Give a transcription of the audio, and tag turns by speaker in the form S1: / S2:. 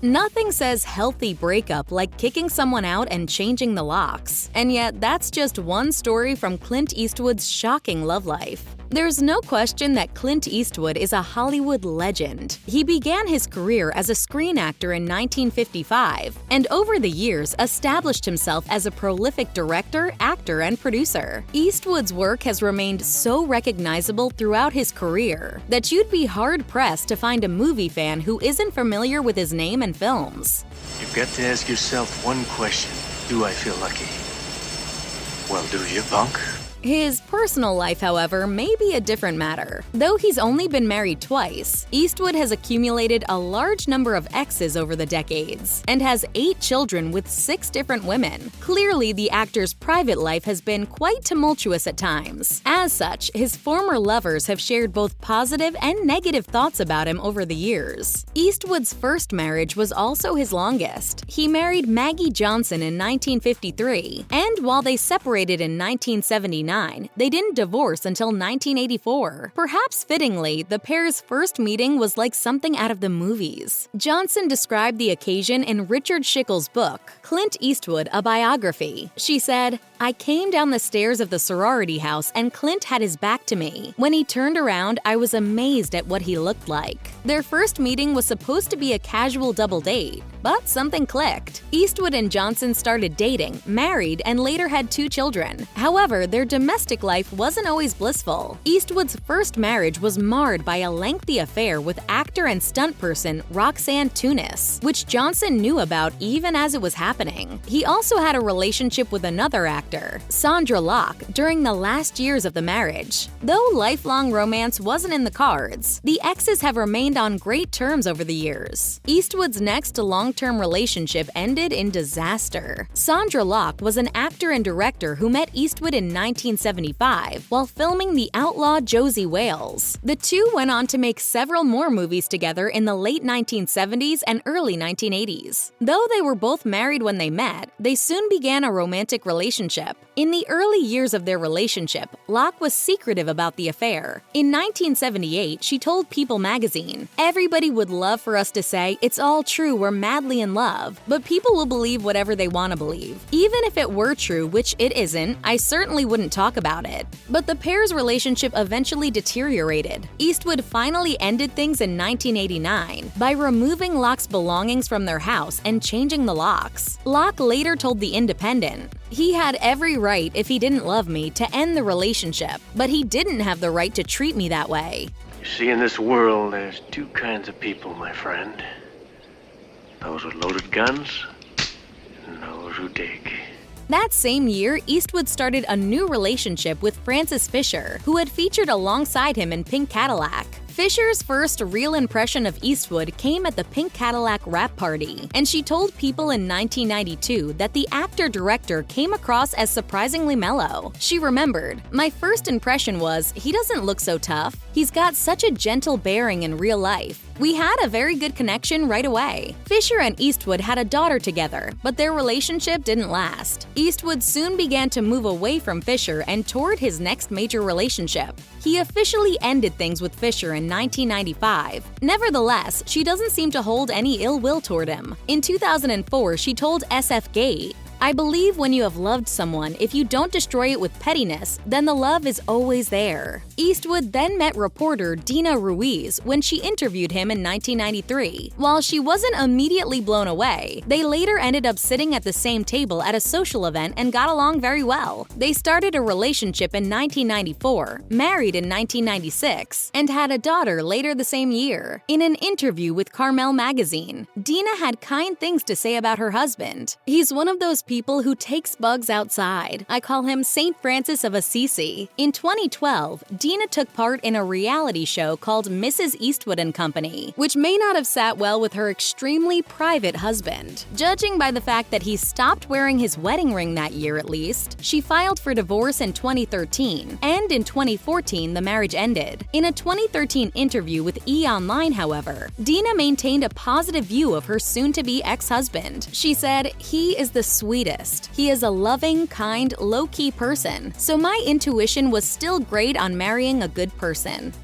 S1: Nothing says healthy breakup like kicking someone out and changing the locks. And yet, that's just one story from Clint Eastwood's shocking love life. There's no question that Clint Eastwood is a Hollywood legend. He began his career as a screen actor in 1955, and over the years established himself as a prolific director, actor, and producer. Eastwood's work has remained so recognizable throughout his career that you'd be hard-pressed to find a movie fan who isn't familiar with his name and films.
S2: You've got to ask yourself one question. Do I feel lucky? Well, do you, punk?
S1: His personal life, however, may be a different matter. Though he's only been married twice, Eastwood has accumulated a large number of exes over the decades and has 8 children with 6 different women. Clearly, the actor's private life has been quite tumultuous at times. As such, his former lovers have shared both positive and negative thoughts about him over the years. Eastwood's first marriage was also his longest. He married Maggie Johnson in 1953, and while they separated in 1979, they didn't divorce until 1984. Perhaps fittingly, the pair's first meeting was like something out of the movies. Johnson described the occasion in Richard Schickel's book, Clint Eastwood, a Biography. She said, "I came down the stairs of the sorority house and Clint had his back to me. When he turned around, I was amazed at what he looked like." Their first meeting was supposed to be a casual double date, but something clicked. Eastwood and Johnson started dating, married, and later had 2 children. However, their domestic life wasn't always blissful. Eastwood's first marriage was marred by a lengthy affair with actor and stunt person Roxanne Tunis, which Johnson knew about even as it was happening. He also had a relationship with another actor, Sandra Locke, during the last years of the marriage. Though lifelong romance wasn't in the cards, the exes have remained on great terms over the years. Eastwood's next long-term relationship ended in disaster. Sandra Locke was an actor and director who met Eastwood in 1975 while filming The Outlaw Josie Wales. The two went on to make several more movies together in the late 1970s and early 1980s. Though they were both married when they met, they soon began a romantic relationship. In the early years of their relationship, Locke was secretive about the affair. In 1978, she told People magazine, "Everybody would love for us to say, it's all true, we're madly in love, but people will believe whatever they want to believe. Even if it were true, which it isn't, I certainly wouldn't talk about it." But the pair's relationship eventually deteriorated. Eastwood finally ended things in 1989 by removing Locke's belongings from their house and changing the locks. Locke later told The Independent, "He had every right, if he didn't love me, to end the relationship, but he didn't have the right to treat me that way."
S2: You see, in this world, there's 2 kinds of people, my friend. Those with loaded guns and those who dig.
S1: That same year, Eastwood started a new relationship with Frances Fisher, who had featured alongside him in Pink Cadillac. Fisher's first real impression of Eastwood came at the Pink Cadillac wrap party, and she told People in 1992 that the actor-director came across as surprisingly mellow. She remembered, "My first impression was, he doesn't look so tough. He's got such a gentle bearing in real life. We had a very good connection right away." Fisher and Eastwood had a daughter together, but their relationship didn't last. Eastwood soon began to move away from Fisher and toward his next major relationship. He officially ended things with Fisher in 1995. Nevertheless, she doesn't seem to hold any ill will toward him. In 2004, she told SF Gate, "I believe when you have loved someone, if you don't destroy it with pettiness, then the love is always there." Eastwood then met reporter Dina Ruiz when she interviewed him in 1993. While she wasn't immediately blown away, they later ended up sitting at the same table at a social event and got along very well. They started a relationship in 1994, married in 1996, and had a daughter later the same year. In an interview with Carmel magazine, Dina had kind things to say about her husband. "He's one of those people who takes bugs outside. I call him St. Francis of Assisi." In 2012, Dina took part in a reality show called Mrs. Eastwood and Company, which may not have sat well with her extremely private husband. Judging by the fact that he stopped wearing his wedding ring that year at least, she filed for divorce in 2013, and in 2014 the marriage ended. In a 2013 interview with E! Online, however, Dina maintained a positive view of her soon-to-be ex-husband. She said, "He is the sweetest. He is a loving, kind, low-key person, so my intuition was still great on marrying a good person."